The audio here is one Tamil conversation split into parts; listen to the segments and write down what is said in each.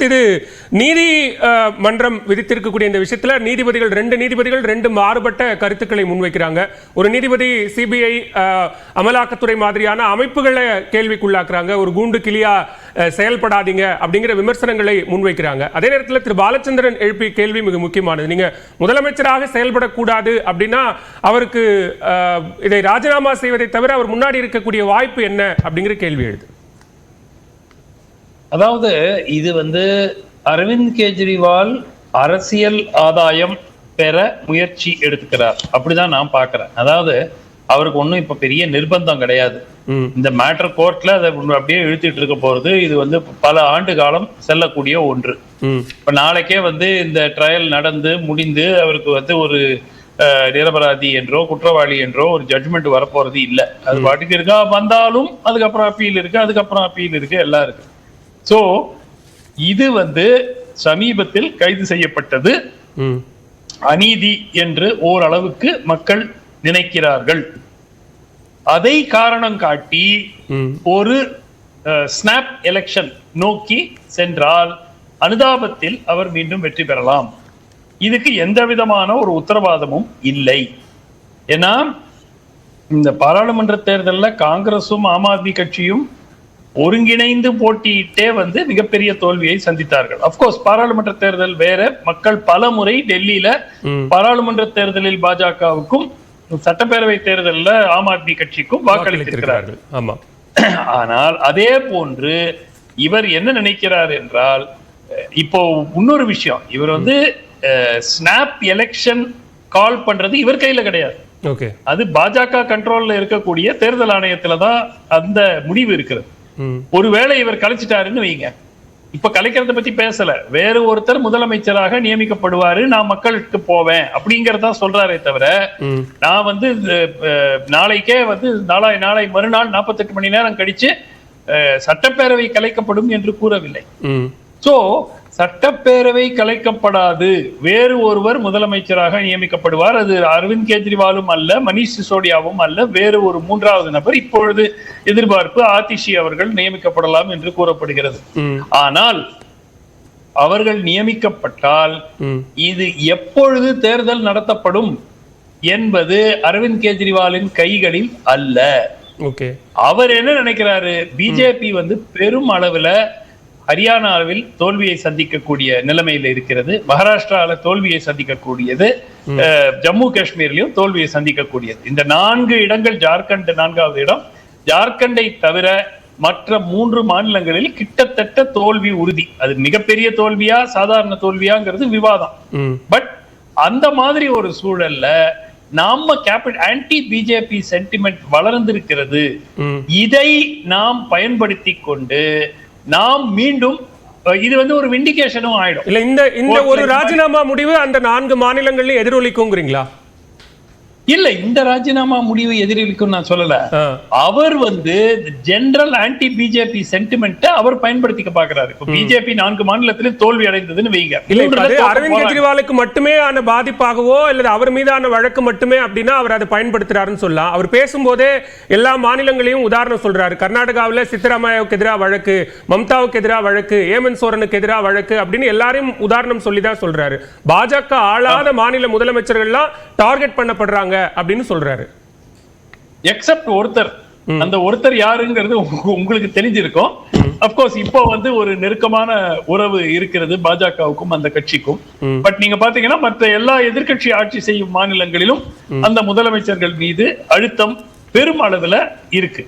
அடுத்து இது நீதி மன்றம் விதித்திருக்கக்கூடிய இந்த விஷயத்துல நீதிபதிகள் ரெண்டு மாறுபட்ட கருத்துக்களை முன்வைக்கிறாங்க. ஒரு நீதிபதி சிபிஐ அமலாக்கத்துறை மாதிரியான அமைப்புகளை கேள்விக்குள்ளாக்குறாங்க, ஒரு கூண்டு கிளியா செயல்படாதீங்க அப்படிங்கிற விமர்சனங்களை முன்வைக்கிறாங்க. அதே நேரத்தில் திரு பாலச்சந்திரன் எழுப்பிய கேள்வி மிக முக்கியமானது. நீங்க முதலமைச்சராக செயல்படக்கூடாது அப்படின்னா அவருக்கு இதை ராஜினாமா செய்வதை தவிர அவர் முன்னாடி இருக்கக்கூடிய வாய்ப்பு என்ன அப்படிங்கிற கேள்வி எழுது. அதாவது இது அரவிந்த் கெஜ்ரிவால் அரசியல் ஆதாயம் பெற முயற்சி எடுத்துக்கிறார் அப்படிதான் நான் பாக்குறேன். அதாவது அவருக்கு ஒன்றும் இப்ப பெரிய நிர்பந்தம் கிடையாது. இந்த மேட்டர் கோர்ட்ல அதை அப்படியே இழுத்துட்டு இருக்க போறது. இது பல ஆண்டு காலம் செல்லக்கூடிய ஒன்று. இப்ப நாளைக்கே இந்த ட்ரையல் நடந்து முடிந்து அவருக்கு ஒரு நிரபராதி என்றோ குற்றவாளி என்றோ ஒரு ஜட்ஜ்மெண்ட் வரப்போறது இல்லை. அது பாட்டுக்கு இருக்கா, வந்தாலும் அதுக்கப்புறம் அப்பீல் இருக்கு, அதுக்கப்புறம் அப்பீல் இருக்கு, எல்லாம் இருக்கு. சோ இது சமீபத்தில் கைது செய்யப்பட்டது அநீதி என்று ஓரளவுக்கு மக்கள் நினைக்கிறார்கள். அதை காரணம் காட்டி ஒரு ஸ்னாப் எலெக்ஷன் நோக்கி சென்றால் அனுதாபத்தில் அவர் மீண்டும் வெற்றி பெறலாம். இதுக்கு எந்த விதமான ஒரு உத்தரவாதமும் இல்லை. ஏன்னா இந்த பாராளுமன்ற தேர்தலில் காங்கிரசும் ஆம் ஆத்மி கட்சியும் ஒருங்கிணைந்து போட்டியிட்டே மிகப்பெரிய தோல்வியை சந்தித்தார்கள். அப்கோர்ஸ் பாராளுமன்ற தேர்தல் வேற. மக்கள் பல முறை டெல்லியில பாராளுமன்ற தேர்தலில் பாஜகவுக்கும் சட்டப்பேரவை தேர்தலில் ஆம் ஆத்மி கட்சிக்கும் வாக்களித்திருக்கிறார்கள். ஆனால் அதே போன்று இவர் என்ன நினைக்கிறார் என்றால், இப்போ இன்னொரு விஷயம், இவர் ஸ்னாப் எலெக்ஷன் கால் பண்றது இவர் கையில கிடையாது. அது பாஜக கண்ட்ரோல்ல இருக்கக்கூடிய தேர்தல் ஆணையத்துல தான் அந்த முடிவு இருக்கிறது. ஒருவேளை இவர் கலைச்சிட்டாருன்னு வைங்க, இப்ப கலைக்கிறத பத்தி பேசல, வேறு ஒருத்தர் முதலமைச்சராக நியமிக்கப்படுவாரு, நான் மக்களுக்கு போவேன் அப்படிங்கறதா சொல்றாரே தவிர, நான் நாளைக்கே நாளை மறுநாள் 48 மணி நேரம் கழிச்சு சட்டப்பேரவை கலைக்கப்படும் என்று கூறவில்லை. சோ சட்டப்பேரவை கலைக்கப்படாது, வேறு ஒருவர் முதலமைச்சராக நியமிக்கப்படுவார். அது அரவிந்த் கெஜ்ரிவாலும் அல்ல, மணிஷ் சிசோடியாவும் அல்ல, வேறு ஒரு மூன்றாவது நபர். இப்பொழுது எதிர்பார்ப்பு ஆதிஷி அவர்கள் நியமிக்கப்படலாம் என்று கூறப்படுகிறது. ஆனால் அவர்கள் நியமிக்கப்பட்டால் இது எப்பொழுது தேர்தல் நடத்தப்படும் என்பது அரவிந்த் கெஜ்ரிவாலின் கைகளில் அல்ல. அவர் என்ன நினைக்கிறாரு, பிஜேபி பெரும் அளவுல ஹரியானாவில் தோல்வியை சந்திக்கக்கூடிய நிலைமையில் இருக்கிறது, மகாராஷ்டிராவில் தோல்வியை சந்திக்கக்கூடியது, ஜம்மு காஷ்மீர்லயும் தோல்வியை சந்திக்கக்கூடியது. இந்த 4 இடங்கள், ஜார்க்கண்ட் 4வது இடம், ஜார்க்கண்டை தவிர மற்ற 3 மாநிலங்களில் கிட்டத்தட்ட தோல்வி உறுதி. அது மிகப்பெரிய தோல்வியா சாதாரண தோல்வியாங்கிறது விவாதம். பட் அந்த மாதிரி ஒரு சூழல்ல நாம ஆன்டி பிஜேபி சென்டிமெண்ட் வளர்ந்திருக்கிறது. இதை நாம் பயன்படுத்தி கொண்டு நாம் மீண்டும் இது ஒரு விண்டிகேஷனும் ஆயிடும். இல்ல இந்த ஒரு ராஜினாமா முடிவு அந்த 4 மாநிலங்களிலும் எதிரொலிக்கும்ங்கறீங்களா? இல்ல, இந்த ராஜினாமா முடிவு எதிரொலிக்கும் நான் சொல்லல. அவர் ஜெனரல் ஆன்டி பிஜேபி சென்டிமெண்ட் அவர் பயன்படுத்திக்க பாக்குறாரு. இப்ப பிஜேபி 4 மாநிலத்திலும் தோல்வி அடைந்ததுன்னு வைங்க. அரவிந்த் கெஜ்ரிவாலுக்கு மட்டுமே ஆன பாதிப்பாகவோ அல்லது அவர் மீதான வழக்கு மட்டுமே அப்படின்னா அவர் அதை பயன்படுத்துறாருன்னு சொல்லலாம். அவர் பேசும்போதே எல்லா மாநிலங்களையும் உதாரணம் சொல்றாரு. கர்நாடகாவில் சித்தராமையாவுக்கு எதிராக வழக்கு, மம்தாவுக்கு எதிராக வழக்கு, ஏமன் சோரனுக்கு எதிராக வழக்கு அப்படின்னு எல்லாரையும் உதாரணம் சொல்லிதான் சொல்றாரு. பாஜக ஆளாத மாநில முதலமைச்சர்கள்லாம் டார்கெட் பண்ணப்படுறாங்க அப்படின்னு சொல்றாரு. எக்ஸப்ட் ஒருத்தர். அந்த ஒருத்தர் யாருங்கிறது உங்களுக்கு தெரிஞ்சிருக்கும். அப்கோர்ஸ் இப்போ ஒரு நெருக்கமான உறவு இருக்கிறது பாஜகவுக்கும் அந்த கட்சிக்கும். பட் நீங்க பாத்தீங்கன்னா மற்ற எல்லா எதிர்கட்சி ஆட்சி செய்யும் மாநிலங்களிலும் அந்த முதலமைச்சர்கள் மீது அழுத்தம் பெரும் அளவுல இருக்கு.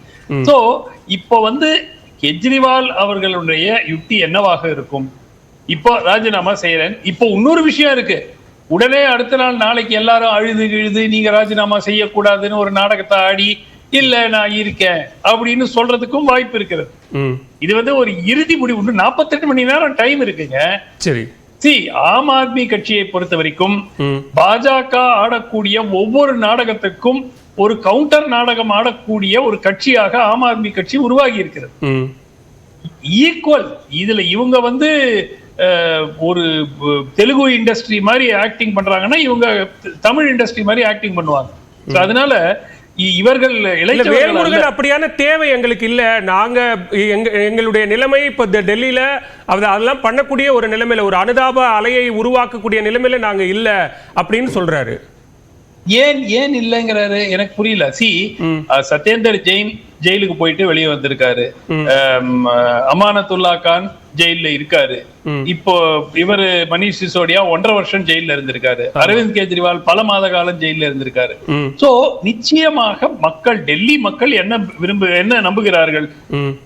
சோ இப்போ கெஜ்ரிவால் அவர்களுடைய யுக்தி என்னவாக இருக்கும்? இப்போ ராஜினாமா செய்யறேன். இப்போ இன்னொரு விஷயம் இருக்கு. உடனே அடுத்த நாள் நாளைக்கு எல்லாரும் அழுது நீங்க ராஜினாமா செய்யக்கூடாதுன்னு ஒரு நாடகத்தை ஆடி, இல்ல நான் இருக்கேன் அப்படின்னு சொல்றதுக்கும் வாய்ப்பு இருக்கிறது. இது ஒரு இறுதி முடிவு. 48 மணி நேரம் டைம் இருக்குங்க. சரி, ஆம் ஆத்மி கட்சியை பொறுத்த வரைக்கும் பாஜக ஆடக்கூடிய ஒவ்வொரு நாடகத்துக்கும் ஒரு கவுண்டர் நாடகம் ஆடக்கூடிய ஒரு கட்சியாக ஆம் ஆத்மி கட்சி உருவாகி இருக்கிறது. ஈக்குவல். இதுல இவங்க ஒரு தெலுங்கு இண்டஸ்ட்ரி மாதிரி ஆக்டிங் பண்றாங்கன்னா இவங்க தமிழ் இண்டஸ்ட்ரி மாதிரி ஆக்டிங் பண்ணுவாங்க. அதனால இவர்கள் வேல்முருகன் அப்படியான தேவை எங்களுக்கு இல்ல. நாங்க எங்களுடைய நிலைமை இப்ப டெல்லியில அதெல்லாம் பண்ணக்கூடிய ஒரு நிலைமையில, ஒரு அனுதாப அலையை உருவாக்கக்கூடிய நிலைமையில நாங்க இல்ல அப்படின்னு சொல்றாரு. ஏன் இல்லங்கிறாரு எனக்கு புரியல. சத்யேந்தர் ஜெயின் ஜெயிலுக்கு போயிட்டு வெளியே வந்திருக்காரு. அமானத்துல்லா கான் ஜெயில இருக்காரு. இப்போ இவரு மணீஷ் சிசோடியா 1.5 வருஷம் ஜெயில இருந்திருக்காரு. அரவிந்த் கெஜ்ரிவால் பல மாத காலம் ஜெயில இருந்திருக்காரு. சோ நிச்சயமாக மக்கள், டெல்லி மக்கள் என்ன நம்புகிறார்கள்?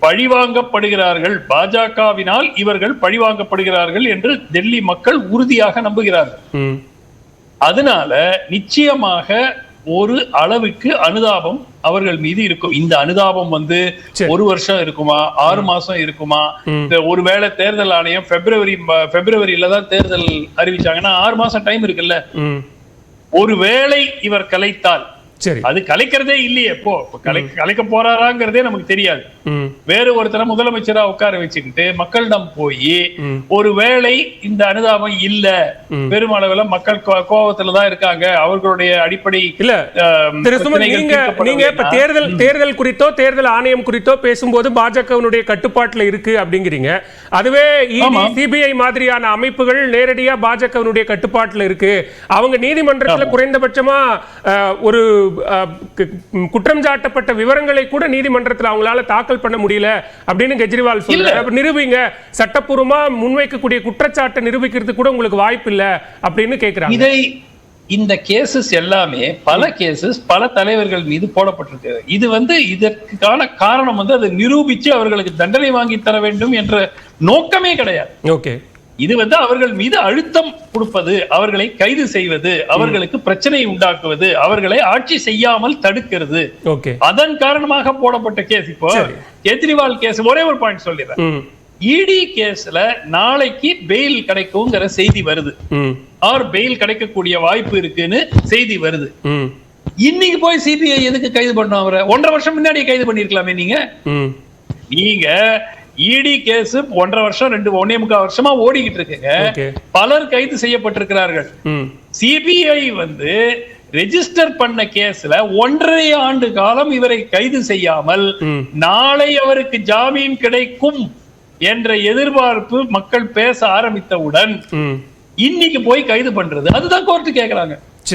பழிவாங்கப்படுகிறார்கள், பாஜகவினால் இவர்கள் பழிவாங்கப்படுகிறார்கள் என்று டெல்லி மக்கள் உறுதியாக நம்புகிறார்கள். அதனால நிச்சயமாக ஒரு அளவுக்கு அனுதாபம் அவர்கள் மீது இருக்கும். இந்த அனுதாபம் 1 வருஷம் இருக்குமா, 6 மாசம் இருக்குமா? ஒருவேளை தேர்தல் ஆணையம் பிப்ரவரியில தான் தேர்தல் அறிவிச்சாங்கன்னா 6 மாசம் டைம் இருக்குல்ல. ஒருவேளை இவர் கலைத்தால், அது கலைக்கிறதே இல்லையே, கலைக்க போறாராங்கிறதே நமக்கு தெரியாது. வேறு ஒருத்தர முதலமைச்சரா உட்கார வச்சுக்கிட்டு மக்களிடம் போய் ஒருவேளை இந்த அனுதாபம் இல்ல, பெருமளவுல மக்கள் கோபத்துலதான் இருக்காங்க, அவர்களுடைய அடிப்படை இல்ல. நீங்க இப்ப தேர்தல் குறித்தோ தேர்தல் ஆணையம் குறித்தோ பேசும்போது பாஜகவினுடைய கட்டுப்பாட்டுல இருக்கு அப்படிங்கிறீங்க. அதுவே சிபிஐ மாதிரியான அமைப்புகள் நேரடியா பாஜகவினுடைய கட்டுப்பாட்டுல இருக்கு. அவங்க நீதிமன்றத்துல குறைந்தபட்சமா ஒரு குற்றம் சாட்டப்பட்ட விவரங்களை கூட நீதிமன்றத்தில் அவங்களால தாக்கல் பண்ண முடியல அப்படின்னு கெஜ்ரிவால் சொல்றாரு. நிரூபிங்க, சட்டப்பூர்வமா முன்வைக்கக்கூடிய குற்றச்சாட்டை நிரூபிக்கிறது கூட உங்களுக்கு வாய்ப்பு இல்ல அப்படின்னு கேக்குறாங்க. இந்த கேசஸ் எல்லாமே பல கேசஸ் பல தலைவர்கள் மீது போடப்பட்டிருக்கு. இது இதற்கான காரணம் அதை நிரூபிச்சு அவர்களுக்கு தண்டனை வாங்கி தர வேண்டும் என்ற நோக்கமே கிடையாது. ஓகே, இது அவர்கள் மீது அழுத்தம் கொடுப்பது, அவர்களை கைது செய்வது, அவர்களுக்கு பிரச்சனை உண்டாக்குவது, அவர்களை ஆட்சி செய்யாமல் தடுக்கிறது. அதன் காரணமாக போடப்பட்ட கேஸ். இப்போ கெஜ்ரிவால் கேஸ் ஒரே ஒரு பாயிண்ட் சொல்லிடுறேன். இடி கேஸ்ல நாளைக்கு பெயில் கிடைக்கும்ங்கிற செய்தி வருது, ஆர் பெயில் கிடைக்கக்கூடிய வாய்ப்பு இருக்குன்னு செய்தி வருது. இன்னைக்கு போய் சிபிஐ எதுக்கு கைது பண்ணோம்? அவரை 1.5 வருஷம் முன்னாடி கைது பண்ணிருக்கலாமே. நீங்க இடி கேஸ் 1.5 வருஷம் 1.25 வருஷமா ஓடிக்கிட்டு இருக்குங்க. பலர் கைது செய்யப்பட்டிருக்கிறார்கள். சிபிஐ ரெஜிஸ்டர் பண்ண கேஸ்ல 1.5 ஆண்டு காலம் இவரை கைது செய்யாமல் நாளை அவருக்கு ஜாமீன் கிடைக்கும் என்ற எதிர்பார்ப்பு மக்கள் பேச ஆரம்பித்தவுடன் இன்னைக்கு போய் கைது பண்றது, அதுதான் கோர்ட்டு கேக்குறாங்க.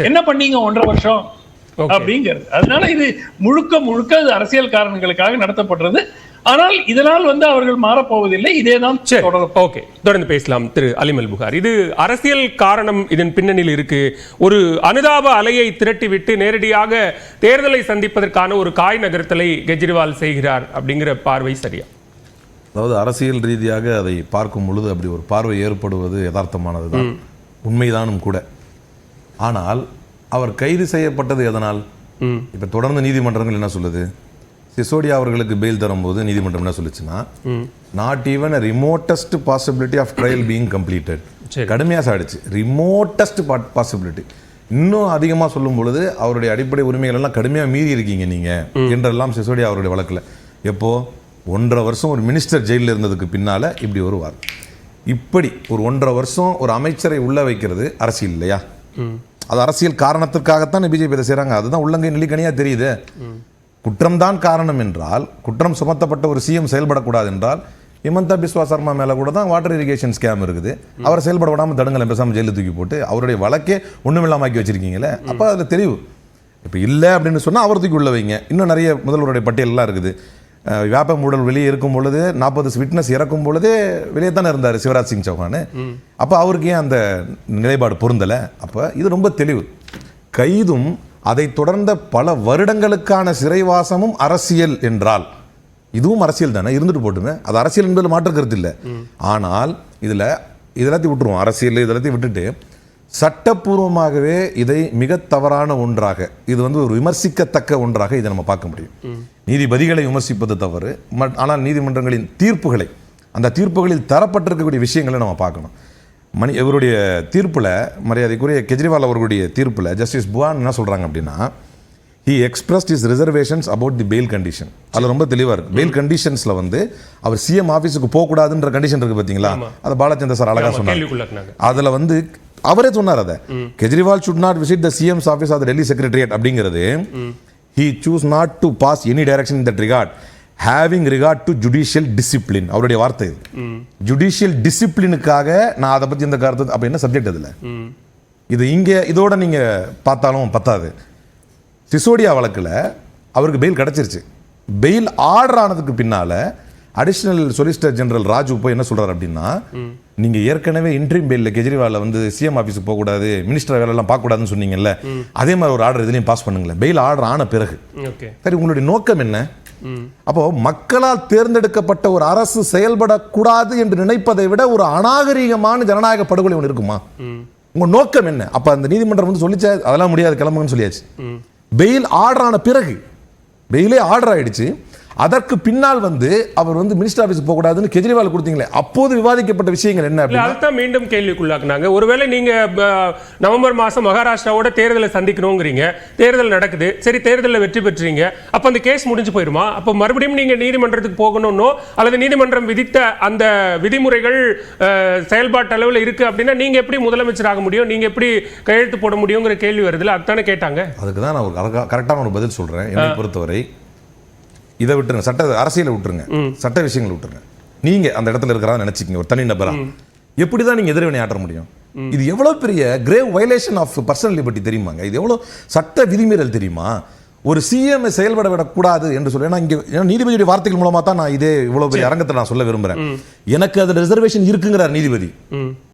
என்ன பண்ணீங்க 1.5 வருஷம் அப்படிங்கிறது. அதனால இது முழுக்க அரசியல் காரணங்களுக்காக நடத்தப்படுறது. ஆனால் இதனால் அவர்கள் மாறப்போவதில்லை. இதேதான் தொடர்ந்து பேசலாம். திரு அலிமல் புகார், இது அரசியல் காரணம் இதன் பின்னணியில் இருக்கு. ஒரு அனுதாப அலையை திரட்டிவிட்டு நேரடியாக தேர்தலை சந்திப்பதற்கான ஒரு காய் நகர்த்தலை கெஜ்ரிவால் செய்கிறார் அப்படிங்கிற பார்வை சரியா? அதாவது அரசியல் ரீதியாக அதை பார்க்கும் பொழுது அப்படி ஒரு பார்வை ஏற்படுவது யதார்த்தமானதுதான், உண்மைதானும் கூட. ஆனால் அவர் கைது செய்யப்பட்டது எதனால்? இப்ப தொடர்ந்து நீதிமன்றங்கள் என்ன சொல்லுது? சிசோடியா அவர்களுக்கு பெயில் தரும்போது நீதிமன்றம் என்ன சொல்லுச்சுன்னா, not even remotest possibility of trial being completed. கடுமையாக சாடிச்சு, ரிமோட்டஸ்ட் பாசிபிலிட்டி. இன்னும் அதிகமாக சொல்லும் பொழுது அவருடைய அடிப்படை உரிமைகள் எல்லாம் கடுமையாக மீறி இருக்கீங்க நீங்க என்றெல்லாம் சிசோடியா அவருடைய வழக்கில். எப்போ 1.5 வருஷம் ஒரு மினிஸ்டர் ஜெயிலில் இருந்ததுக்கு பின்னால இப்படி வருவார். இப்படி ஒரு 1.5 வருஷம் ஒரு அமைச்சரை உள்ள வைக்கிறது அரசியல் இல்லையா? அது அரசியல் காரணத்துக்காகத்தான் பிஜேபி இதை செய்கிறாங்க. அதுதான் உள்ளங்கை நெல்லிக்கனியாக தெரியுது. குற்றம்தான் காரணம் என்றால், குற்றம் சுமத்தப்பட்ட ஒரு சிஎம் செயல்படக்கூடாது என்றால், ஹிமந்தா பிஸ்வா சர்மா மேலே கூட தான் வாட்டர் இரிகேஷன் ஸ்கேம் இருக்குது. அவரை செயல்பட விடாமல் தடுங்களை பேசாமல் ஜெயிலில் தூக்கி போட்டு அவருடைய வழக்கே ஒன்றுமில்லாமல் ஆக்கி வச்சிருக்கீங்களே. அப்போ அதில் தெரிவு. இப்போ இல்லை அப்படின்னு சொன்னால் அவர் தூக்கி உள்ள வைங்க. இன்னும் நிறைய முதல்வருடைய பட்டியலெல்லாம் இருக்குது. வியாபக ஊழல் வெளியே இருக்கும் பொழுது 40 விட்னஸ் இறக்கும் பொழுதே வெளியே தானே இருந்தார் சிவராஜ் சிங் சௌஹான். அப்போ அவருக்கு ஏன் அந்த நிலைப்பாடு பொருந்தலை? அப்போ இது ரொம்ப தெளிவு. கைதும் அதை தொடர்ந்த பல வருடங்களுக்கான சிறைவாசமும் அரசியல் என்றால் இதுவும் அரசியல் தானே, இருந்துட்டு போட்டுமே. அது அரசியல் என்பதில் மாற்று கருத்து இல்லை. ஆனால் இதில் இதெல்லாத்தையும் விட்டுருவோம், அரசியல் இதெல்லாத்தையும் விட்டுட்டு சட்டப்பூர்வமாகவே இதை மிக தவறான ஒன்றாக, இது ஒரு விமர்சிக்கத்தக்க ஒன்றாக இதை நம்ம பார்க்க முடியும். நீதிபதிகளை விமர்சிப்பது தவறு, ஆனால் நீதிமன்றங்களின் தீர்ப்புகளை, அந்த தீர்ப்புகளில் தரப்பட்டிருக்கக்கூடிய விஷயங்களை நம்ம பார்க்கணும். இவருடைய தீர்ப்பில், மரியாதைக்குரிய கெஜ்ரிவால் அவர்களுடைய தீர்ப்பில் ஜஸ்டிஸ் புவான் என்ன சொல்கிறாங்க அப்படின்னா, he expressed his reservations about the bail condition. அதில் ரொம்ப தெளிவாக இருக்குது. பெயில் கண்டிஷன்ஸில் அவர் சிஎம் ஆஃபீஸுக்கு போகக்கூடாதுன்ற கண்டிஷன் இருக்குது பார்த்தீங்களா? அதை பாலச்சந்தர் சார் அழகாக சொன்னார். அதில் அவரே சொன்னார், அதை Kejriwal should not visit the CM's office or the Delhi secretariat அப்படிங்கிறது he choose not to pass any direction in that regard, having regard to judicial discipline. அவருடைய வார்த்தை இது. ஜுடிஷியல் டிசிப்ளினுக்காக நான் அதை பத்தி இந்த கருத்து அப்ப என்ன சப்ஜெக்ட் அதுல இது இங்க இதோட நீங்க பார்த்தாலும் பத்தாது. சிசோடியா வழக்குல அவருக்கு பெயில் கிடைச்சிருச்சு. பெயில் ஆர்டர் ஆனதுக்கு பின்னால அடிஷனல் சொலிசிட்டர் ஜெனரல் ராஜு போய் என்ன சொல்றாரு அப்படின்னா, நீங்க ஏற்கனவே இன்ட்ரீம் பெயில்ல கெஜ்ரிவால் வந்து சிஎம் ஆபீஸுக்கு போக கூடாது, மினிஸ்டர் வேலை எல்லாம் பார்க்க கூடாதுன்னு சொன்னீங்கல்ல, அதே மாதிரி ஒரு ஆர்டர் இதுலயும் பாஸ் பண்ணுங்களேன் பெயில் ஆர்டர் ஆன பிறகு. சரி, உங்களுடைய நோக்கம் என்ன? அப்போ மக்களால் தேர்ந்தெடுக்கப்பட்ட ஒரு அரசு செயல்படக்கூடாது என்று நினைப்பதை விட ஒரு அநாகரிகமான ஜனநாயக படுகொலை ஒன்று இருக்குமா? உங்க நோக்கம் என்ன? அப்ப அந்த நீதிமன்றம் வந்து சொல்லிச்சா அதெல்லாம் முடியாது கிளம்புங்கன்னு சொல்லியாச்சு. பெயில் ஆர்டர் ஆன பிறகு, பெயிலே ஆர்டர் ஆயிடுச்சு, அதற்கு பின்னால் வந்து அவர் வந்து மினிஸ்டர் ஆபீஸ் போக கூடாதுன்னு கெஜ்ரிவால் கொடுத்தீங்களே, அப்போது விவாதிக்கப்பட்ட விஷயங்கள் என்ன? அதுதான் மீண்டும் கேள்விக்குள்ளாக்குனாங்க. ஒருவேளை நீங்க நவம்பர் மாசம் மகாராஷ்டிராவோட தேர்தலை சந்திக்கணுங்கிறீங்க, தேர்தல் நடக்குது, சரி தேர்தலில் வெற்றி பெற்றீங்க, அப்ப அந்த கேஸ் முடிஞ்சு போயிருமா? அப்ப மறுபடியும் நீங்க நீதிமன்றத்துக்கு போகணும்னோ அல்லது நீதிமன்றம் விதித்த அந்த விதிமுறைகள் செயல்பாட்டு அளவில் இருக்கு அப்படின்னா நீங்க எப்படி முதலமைச்சர் ஆக முடியும், நீங்க எப்படி கையெழுத்து போட முடியுங்கிற கேள்வி வருதுல, அதுதானே கேட்டாங்க. அதுக்கு தான் நான் ஒரு கரெக்டான ஒரு பதில் சொல்றேன். என்னை பொறுத்தவரை இதை விட்டுருங்க, சட்ட அரசியலை விட்டுருங்க, சட்ட விஷயங்களை விட்டுருங்க. நீங்க அந்த இடத்துல இருக்கிறதா நினைச்சுக்கீங்க ஒரு தனி நபரா, எப்படிதான் நீங்க எதிர்வினை ஆற்ற முடியும்? இது எவ்வளவு பெரிய grave violation of personal liberty தெரியுமாங்க? இது எவ்வளவு சட்ட விதிமீறல் தெரியுமா? ஒரு சிஎம் செயல்பட விடக்கூடாது என்று சொல்ல, இங்க நீதிபதியுடைய வார்த்தைகள் மூலமா தான் நான் இதே இவ்வளவு பெரிய அரங்கத்தை நான் சொல்ல விரும்புறேன். எனக்கு அது ரிசர்வேஷன் இருக்குங்கிறார் நீதிபதி.